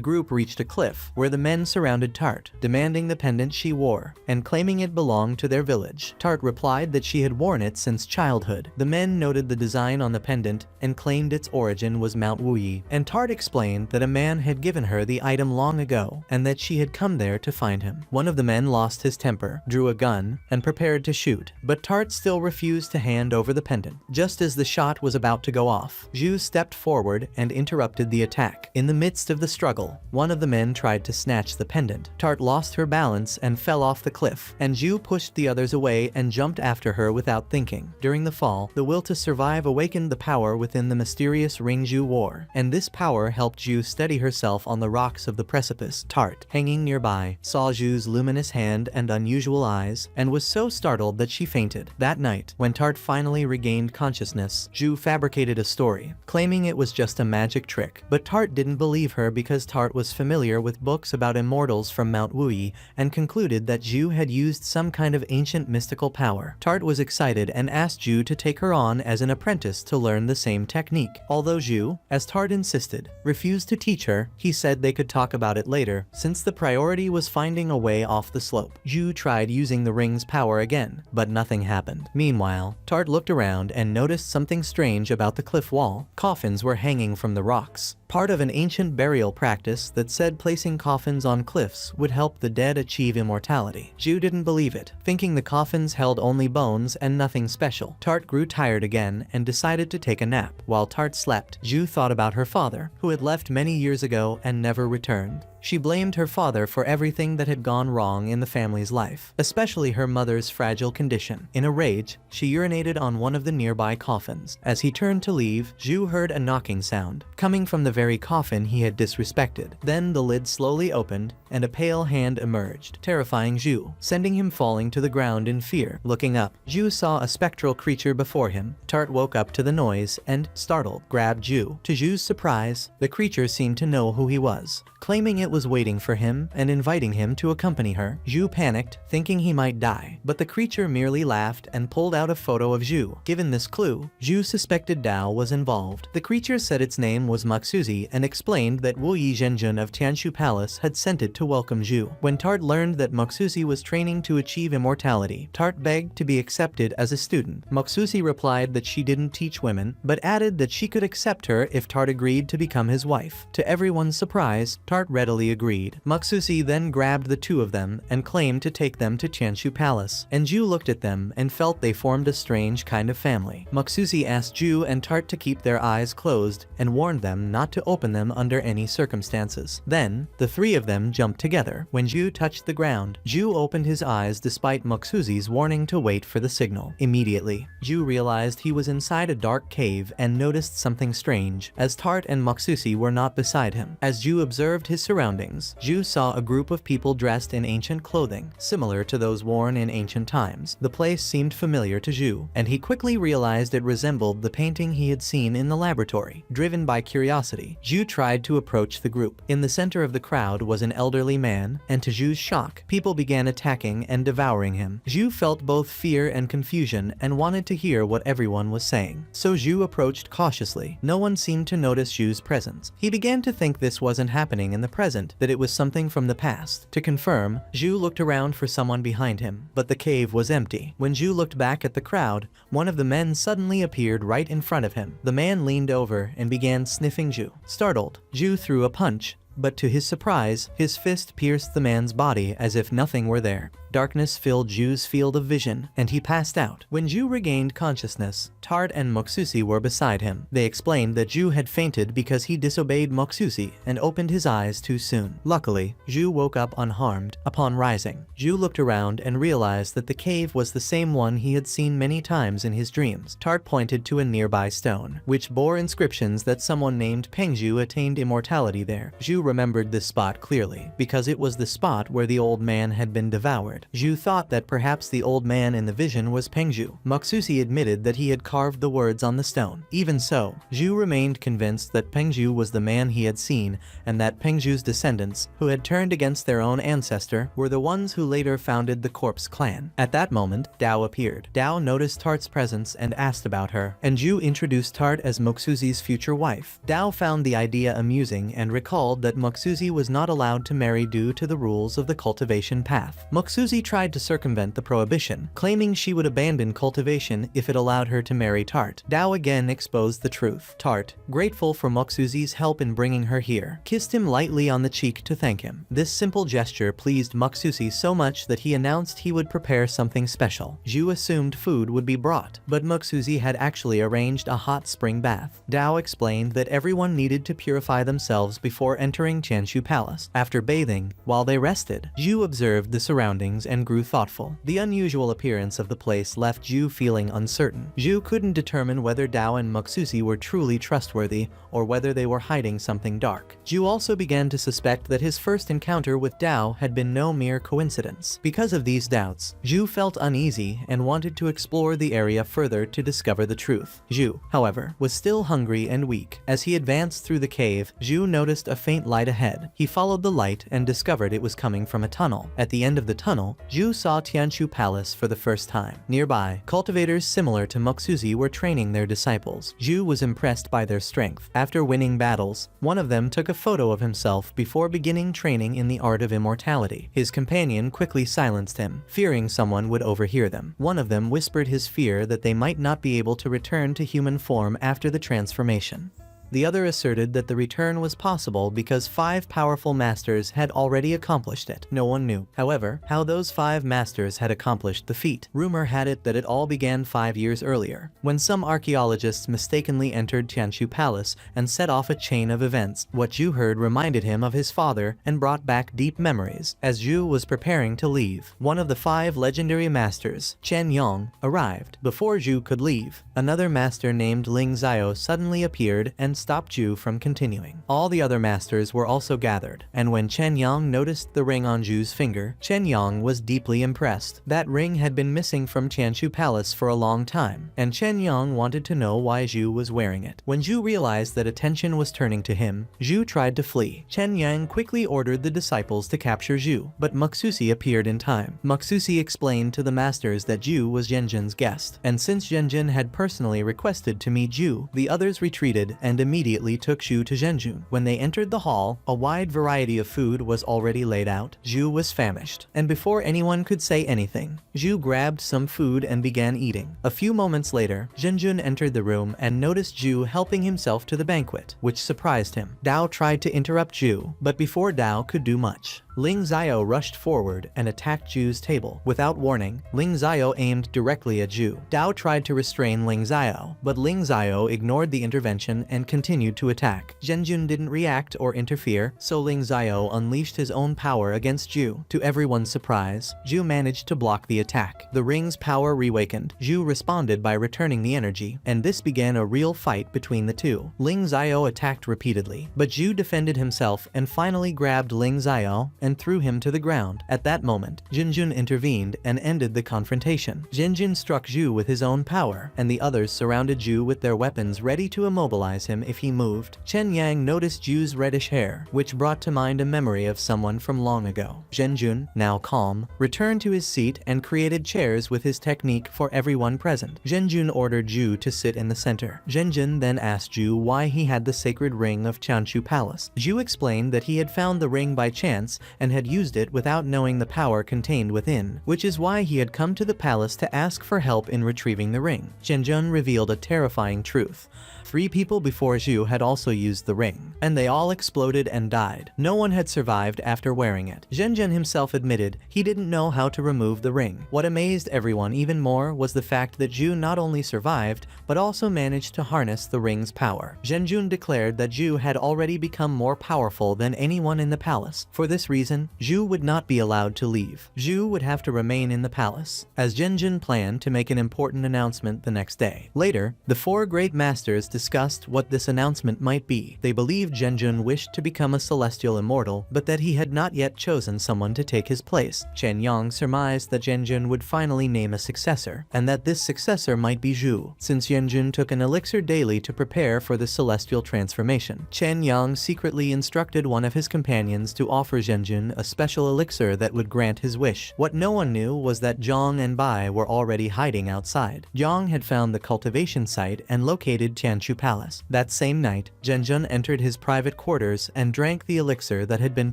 group reached a cliff where the men surrounded Tart, demanding the pendant she wore and claiming it belonged to their village. Tart replied that she had worn it since childhood. The men noted the design on the pendant and claimed its origin was Mount Wuyi, and Tart explained that a man had given her the item long ago and that she had come there to find him. One of the men lost his temper, drew a gun, and prepared to shoot, but Tart still refused to hand over the pendant. Just as the shot was about to go off, Zhu stepped forward and interrupted the attack. In the midst of the struggle, one of the men tried to snatch the pendant. Tart lost her balance and fell off the cliff, and Zhu pushed the others away and jumped after her without thinking. During the fall, the will to survive awakened the power within the mysterious ring Zhu wore, and this power helped Zhu steady herself on the rocks of the precipice. Tart, hanging nearby, saw Zhu's luminous hand and unusual eyes, and was so startled that she fainted. That night, when Tart finally regained consciousness, Zhu fabricated a story, claiming it was just a magic trick. But Tart didn't believe her because Tart was familiar with books about immortals from Mount Wuyi and concluded that Zhu had used some kind of ancient mystical power. Tart was excited and asked Zhu to take her on as an apprentice to learn the same technique. Although Zhu, as Tart insisted, refused to teach her, he said they could talk about it later, since the priority was finding a way off the slope. Zhu tried using the ring's power again, but nothing happened. Meanwhile, Tart looked around and noticed something strange about the cliff wall. Coffins were hanging from the rocks, part of an ancient burial practice that said placing coffins on cliffs would help the dead achieve immortality. Zhu didn't believe it, thinking the coffins held only bones and nothing special. Tart grew tired again and decided to take a nap. While Tart slept, Zhu thought about her father, who had left many years ago and never returned. She blamed her father for everything that had gone wrong in the family's life, especially her mother's fragile condition. In a rage, she urinated on one of the nearby coffins. As he turned to leave, Zhu heard a knocking sound, coming from the very coffin he had disrespected. Then the lid slowly opened, and a pale hand emerged, terrifying Zhu, sending him falling to the ground in fear. Looking up, Zhu saw a spectral creature before him. Tart woke up to the noise and, startled, grabbed Zhu. To Zhu's surprise, the creature seemed to know who he was, claiming it was waiting for him and inviting him to accompany her. Zhu panicked, thinking he might die, but the creature merely laughed and pulled out a photo of Zhu. Given this clue, Zhu suspected Dao was involved. The creature said its name was Maksuzi and explained that Wu Yi Zhenjun of Tianshu Palace had sent it to welcome Zhu. When Tart learned that Maksuzi was training to achieve immortality, Tart begged to be accepted as a student. Maksuzi replied that she didn't teach women, but added that she could accept her if Tart agreed to become his wife. To everyone's surprise, Tart readily agreed. Maksuzi then grabbed the two of them and claimed to take them to Tianshu Palace, and Zhu looked at them and felt they formed a strange kind of family. Maksuzi asked Zhu and Tart to keep their eyes closed and warned them not to open them under any circumstances. Then, the three of them jumped together. When Zhu touched the ground, Zhu opened his eyes despite Maksuzi's warning to wait for the signal. Immediately, Zhu realized he was inside a dark cave and noticed something strange, as Tart and Maksuzi were not beside him. As Zhu observed his surroundings, Zhu saw a group of people dressed in ancient clothing, similar to those worn in ancient times. The place seemed familiar to Zhu, and he quickly realized it resembled the painting he had seen in the laboratory. Driven by curiosity, Zhu tried to approach the group. In the center of the crowd was an elderly man, and to Zhu's shock, people began attacking and devouring him. Zhu felt both fear and confusion and wanted to hear what everyone was saying. So Zhu approached cautiously. No one seemed to notice Zhu's presence. He began to think this wasn't happening in the present, that it was something from the past. To confirm, Zhu looked around for someone behind him, but the cave was empty. When Zhu looked back at the crowd, one of the men suddenly appeared right in front of him. The man leaned over and began sniffing Zhu. Startled, Zhu threw a punch, but to his surprise, his fist pierced the man's body as if nothing were there. Darkness filled Zhu's field of vision, and he passed out. When Zhu regained consciousness, Tart and Maksuzi were beside him. They explained that Zhu had fainted because he disobeyed Maksuzi and opened his eyes too soon. Luckily, Zhu woke up unharmed. Upon rising, Zhu looked around and realized that the cave was the same one he had seen many times in his dreams. Tart pointed to a nearby stone, which bore inscriptions that someone named Pengzhu attained immortality there. Zhu remembered this spot clearly, because it was the spot where the old man had been devoured. Zhu thought that perhaps the old man in the vision was Pengzhu. Maksuzi admitted that he had carved the words on the stone. Even so, Zhu remained convinced that Pengzhu was the man he had seen, and that Pengzhu's descendants, who had turned against their own ancestor, were the ones who later founded the Corpse Clan. At that moment, Dao appeared. Dao noticed Tart's presence and asked about her, and Zhu introduced Tart as Maksuzi's future wife. Dao found the idea amusing and recalled that Maksuzi was not allowed to marry due to the rules of the cultivation path. Maksuzi tried to circumvent the prohibition, claiming she would abandon cultivation if it allowed her to marry Tart. Dao again exposed the truth. Tart, grateful for Maksuzi's help in bringing her here, kissed him lightly on the cheek to thank him. This simple gesture pleased Maksuzi so much that he announced he would prepare something special. Zhu assumed food would be brought, but Maksuzi had actually arranged a hot spring bath. Dao explained that everyone needed to purify themselves before entering Tianshu Palace. After bathing, while they rested, Zhu observed the surroundings and grew thoughtful. The unusual appearance of the place left Zhu feeling uncertain. Zhu couldn't determine whether Dao and Maksuzi were truly trustworthy or whether they were hiding something dark. Zhu also began to suspect that his first encounter with Dao had been no mere coincidence. Because of these doubts, Zhu felt uneasy and wanted to explore the area further to discover the truth. Zhu, however, was still hungry and weak. As he advanced through the cave, Zhu noticed a faint light ahead. He followed the light and discovered it was coming from a tunnel. At the end of the tunnel, Zhu saw Tianshu Palace for the first time. Nearby, cultivators similar to Maksuzi were training their disciples. Zhu was impressed by their strength. After winning battles, one of them took a photo of himself before beginning training in the art of immortality. His companion quickly silenced him, fearing someone would overhear them. One of them whispered his fear that they might not be able to return to human form after the transformation. The other asserted that the return was possible because 5 powerful masters had already accomplished it. No one knew, however, how those 5 masters had accomplished the feat. Rumor had it that it all began 5 years earlier, when some archaeologists mistakenly entered Tianshu Palace and set off a chain of events. What Zhu heard reminded him of his father and brought back deep memories. As Zhu was preparing to leave, one of the 5 legendary masters, Chen Yong, arrived. Before Zhu could leave, another master named Ling Xiao suddenly appeared and stopped Zhu from continuing. All the other masters were also gathered, and when Chen Yong noticed the ring on Zhu's finger, Chen Yong was deeply impressed. That ring had been missing from Tianshu Palace for a long time, and Chen Yong wanted to know why Zhu was wearing it. When Zhu realized that attention was turning to him, Zhu tried to flee. Chen Yang quickly ordered the disciples to capture Zhu, but Muxusi appeared in time. Muxusi explained to the masters that Zhu was Zhenjun's guest, and since Zhenjun had personally requested to meet Zhu, the others retreated and immediately took Zhu to Zhenjun. When they entered the hall, a wide variety of food was already laid out. Zhu was famished, and before anyone could say anything, Zhu grabbed some food and began eating. A few moments later, Zhenjun entered the room and noticed Zhu helping himself to the banquet, which surprised him. Dao tried to interrupt Zhu, but before Dao could do much, Ling Xiao rushed forward and attacked Zhu's table. Without warning, Ling Xiao aimed directly at Zhu. Dao tried to restrain Ling Xiao, but Ling Xiao ignored the intervention and continued to attack. Zhenjun didn't react or interfere, so Ling Xiao unleashed his own power against Zhu. To everyone's surprise, Zhu managed to block the attack. The ring's power reawakened. Zhu responded by returning the energy, and this began a real fight between the two. Ling Xiao attacked repeatedly, but Zhu defended himself and finally grabbed Ling Xiao and threw him to the ground. At that moment, Zhenjun intervened and ended the confrontation. Zhenjun struck Zhu with his own power, and the others surrounded Zhu with their weapons ready to immobilize him if he moved. Chen Yang noticed Zhu's reddish hair, which brought to mind a memory of someone from long ago. Zhenjun, now calm, returned to his seat and created chairs with his technique for everyone present. Zhenjun ordered Zhu to sit in the center. Zhenjun then asked Zhu why he had the sacred ring of Tianshu Palace. Zhu explained that he had found the ring by chance and had used it without knowing the power contained within, which is why he had come to the palace to ask for help in retrieving the ring. Zhenjun revealed a terrifying truth. 3 people before Zhu had also used the ring, and they all exploded and died. No one had survived after wearing it. Zhenjun himself admitted he didn't know how to remove the ring. What amazed everyone even more was the fact that Zhu not only survived, but also managed to harness the ring's power. Zhenjun declared that Zhu had already become more powerful than anyone in the palace. For this reason, Zhu would not be allowed to leave. Zhu would have to remain in the palace, as Zhenjun planned to make an important announcement the next day. Later, the 4 great masters discussed what this announcement might be. They believed Zhenjun wished to become a celestial immortal, but that he had not yet chosen someone to take his place. Chen Yang surmised that Zhenjun would finally name a successor, and that this successor might be Zhu, since Zhenjun took an elixir daily to prepare for the celestial transformation. Chen Yang secretly instructed one of his companions to offer Zhenjun a special elixir that would grant his wish. What no one knew was that Zhang and Bai were already hiding outside. Zhang had found the cultivation site and located Tianshu Palace. That same night, Zhenjun entered his private quarters and drank the elixir that had been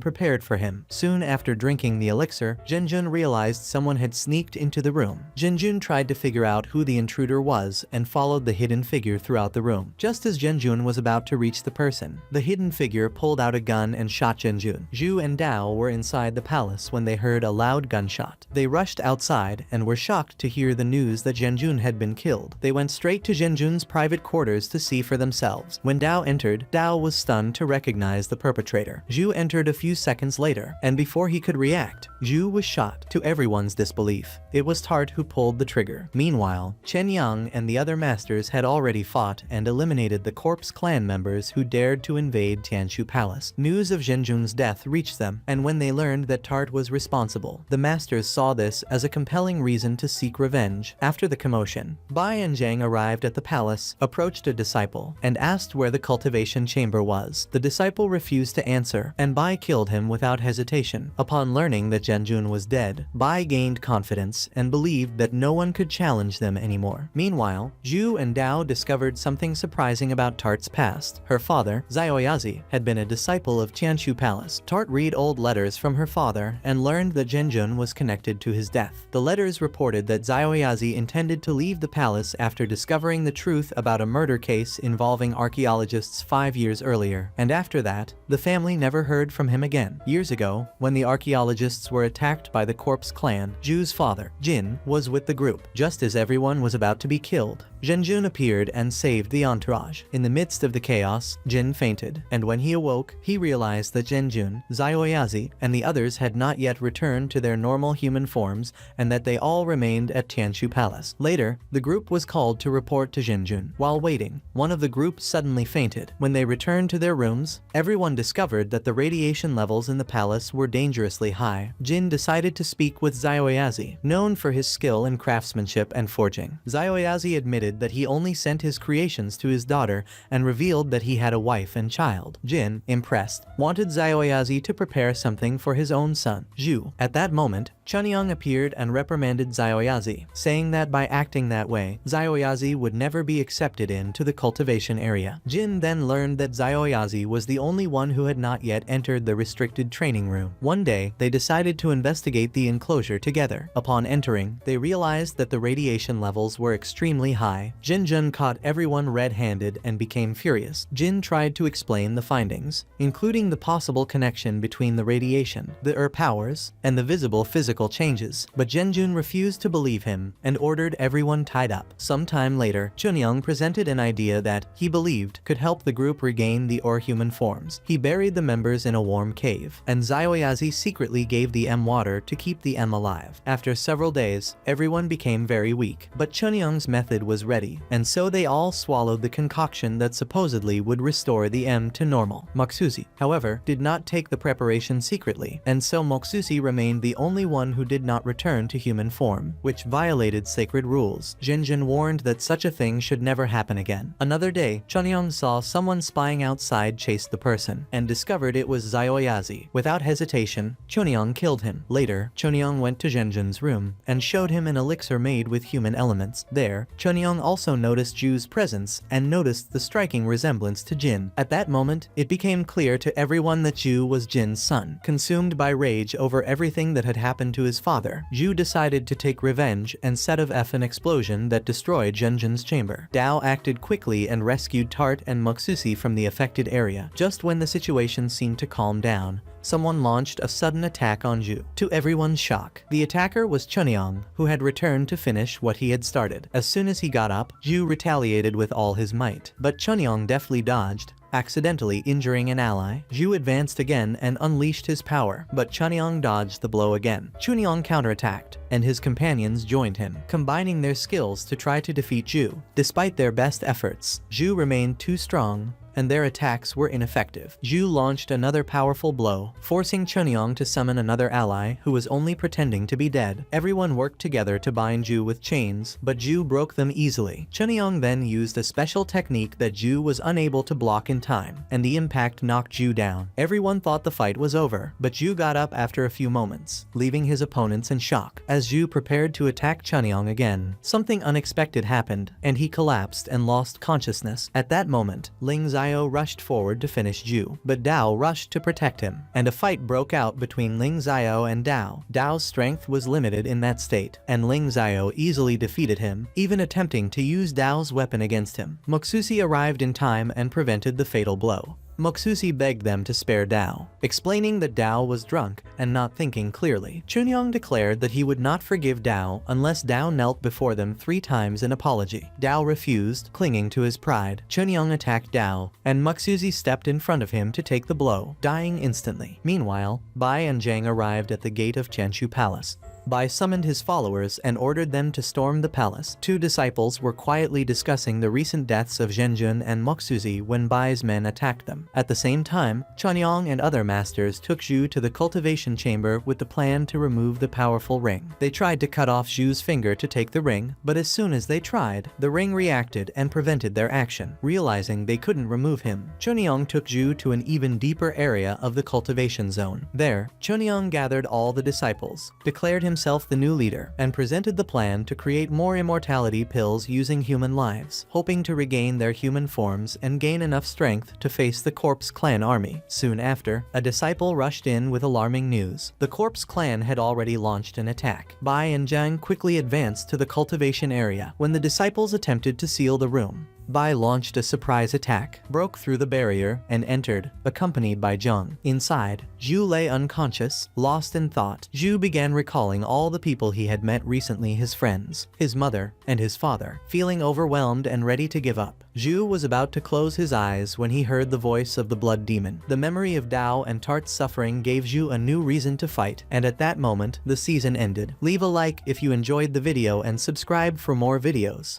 prepared for him. Soon after drinking the elixir, Zhenjun realized someone had sneaked into the room. Zhenjun tried to figure out who the intruder was and followed the hidden figure throughout the room. Just as Zhenjun was about to reach the person, the hidden figure pulled out a gun and shot Zhenjun. Zhu and Dao were inside the palace when they heard a loud gunshot. They rushed outside and were shocked to hear the news that Zhenjun had been killed. They went straight to Zhenjun's private quarters to see for themselves. When Dao entered, Dao was stunned to recognize the perpetrator. Zhu entered a few seconds later, and before he could react, Zhu was shot. To everyone's disbelief, it was Tart who pulled the trigger. Meanwhile, Chen Yang and the other masters had already fought and eliminated the corpse clan members who dared to invade Tianshu Palace. News of Zhenjun's death reached them, and when they learned that Tart was responsible, the masters saw this as a compelling reason to seek revenge. After the commotion, Bai and Zhang arrived at the palace, approached a disciple, and asked where the cultivation chamber was. The disciple refused to answer, and Bai killed him without hesitation. Upon learning that Zhenjun was dead, Bai gained confidence and believed that no one could challenge them anymore. Meanwhile, Zhu and Dao discovered something surprising about Tart's past. Her father, Xiaoyazi, had been a disciple of Tianshu Palace. Tart read old letters from her father and learned that Zhenjun was connected to his death. The letters reported that Xiaoyazi intended to leave the palace after discovering the truth about a murder case involving archaeologists 5 years earlier, and after that, the family never heard from him again. Years ago, when the archaeologists were attacked by the Corpse clan, Zhu's father, Jin, was with the group. Just as everyone was about to be killed, Zhenjun appeared and saved the entourage. In the midst of the chaos, Jin fainted, and when he awoke, he realized that Zhenjun, Xiaoyazi, and the others had not yet returned to their normal human forms and that they all remained at Tianshu Palace. Later, the group was called to report to Zhenjun. While waiting, one of the group suddenly fainted. When they returned to their rooms, everyone discovered that the radiation levels in the palace were dangerously high. Jin decided to speak with Xiaoyazi, known for his skill in craftsmanship and forging. Xiaoyazi admitted that he only sent his creations to his daughter and revealed that he had a wife and child. Jin, impressed, wanted Xiaoyazi to prepare something for his own son, Zhu. At that moment, Chunyang appeared and reprimanded Xiaoyazi, saying that by acting that way, Xiaoyazi would never be accepted into the cultivation area. Jin then learned that Xiaoyazi was the only one who had not yet entered the restricted training room. One day, they decided to investigate the enclosure together. Upon entering, they realized that the radiation levels were extremely high. Zhenjun caught everyone red-handed and became furious. Jin tried to explain the findings, including the possible connection between the radiation, the powers, and the visible physical changes, but Zhenjun refused to believe him and ordered everyone tied up. Sometime later, Chunyang presented an idea that, he believed, could help the group regain the human forms. He buried the members in a warm cave, and Xiaoyazi secretly gave the water to keep the alive. After several days, everyone became very weak, but Chunyang's method was ready, and so they all swallowed the concoction that supposedly would restore the to normal. Moxuzi, however, did not take the preparation secretly, and so Moxuzi remained the only one who did not return to human form, which violated sacred rules. Zhenjun warned that such a thing should never happen again. Another day, Chunyang saw someone spying outside chase the person, and discovered it was Xiaoyazi. Without hesitation, Chunyang killed him. Later, Chunyang went to Zhenjun's room and showed him an elixir made with human elements. There, Chunyang also noticed Zhu's presence and noticed the striking resemblance to Jin. At that moment, it became clear to everyone that Zhu was Jin's son. Consumed by rage over everything that had happened to his father, Zhu decided to take revenge and set off an explosion that destroyed Zhenjun's chamber. Dao acted quickly and rescued Tart and Moxuzi from the affected area. Just when the situation seemed to calm down, someone launched a sudden attack on Zhu. To everyone's shock, the attacker was Chunyang, who had returned to finish what he had started. As soon as he got up, Zhu retaliated with all his might, but Chunyang deftly dodged, accidentally injuring an ally. Zhu advanced again and unleashed his power, but Chunyang dodged the blow again. Chunyang counterattacked, and his companions joined him, combining their skills to try to defeat Zhu. Despite their best efforts, Zhu remained too strong, and their attacks were ineffective. Zhu launched another powerful blow, forcing Chunyang to summon another ally who was only pretending to be dead. Everyone worked together to bind Zhu with chains, but Zhu broke them easily. Chunyang then used a special technique that Zhu was unable to block in time, and the impact knocked Zhu down. Everyone thought the fight was over, but Zhu got up after a few moments, leaving his opponents in shock. As Zhu prepared to attack Chunyang again, something unexpected happened, and he collapsed and lost consciousness. At that moment, Ling Zai rushed forward to finish Zhu, but Dao rushed to protect him, and a fight broke out between Ling Xiao and Dao. Dao's strength was limited in that state, and Ling Xiao easily defeated him, even attempting to use Dao's weapon against him. Moxuzi arrived in time and prevented the fatal blow. Moxuzi begged them to spare Dao, explaining that Dao was drunk and not thinking clearly. Chunyang declared that he would not forgive Dao unless Dao knelt before them 3 times in apology. Dao refused, clinging to his pride. Chunyang attacked Dao, and Moxuzi stepped in front of him to take the blow, dying instantly. Meanwhile, Bai and Zhang arrived at the gate of Tianshu Palace. Bai summoned his followers and ordered them to storm the palace. 2 disciples were quietly discussing the recent deaths of Zhenjun and Moxuzi when Bai's men attacked them. At the same time, Chunyang and other masters took Zhu to the cultivation chamber with the plan to remove the powerful ring. They tried to cut off Zhu's finger to take the ring, but as soon as they tried, the ring reacted and prevented their action. Realizing they couldn't remove him, Chunyang took Zhu to an even deeper area of the cultivation zone. There, Chunyang gathered all the disciples, declared himself himself the new leader and presented the plan to create more immortality pills using human lives, hoping to regain their human forms and gain enough strength to face the Corpse Clan army. Soon after, a disciple rushed in with alarming news. The Corpse Clan had already launched an attack. Bai and Zhang quickly advanced to the cultivation area. When the disciples attempted to seal the room, Bai launched a surprise attack, broke through the barrier, and entered, accompanied by Zheng. Inside, Zhu lay unconscious, lost in thought. Zhu began recalling all the people he had met recently, his friends, his mother, and his father. Feeling overwhelmed and ready to give up, Zhu was about to close his eyes when he heard the voice of the Blood Demon. The memory of Dao and Tart's suffering gave Zhu a new reason to fight, and at that moment, the season ended. Leave a like if you enjoyed the video and subscribe for more videos.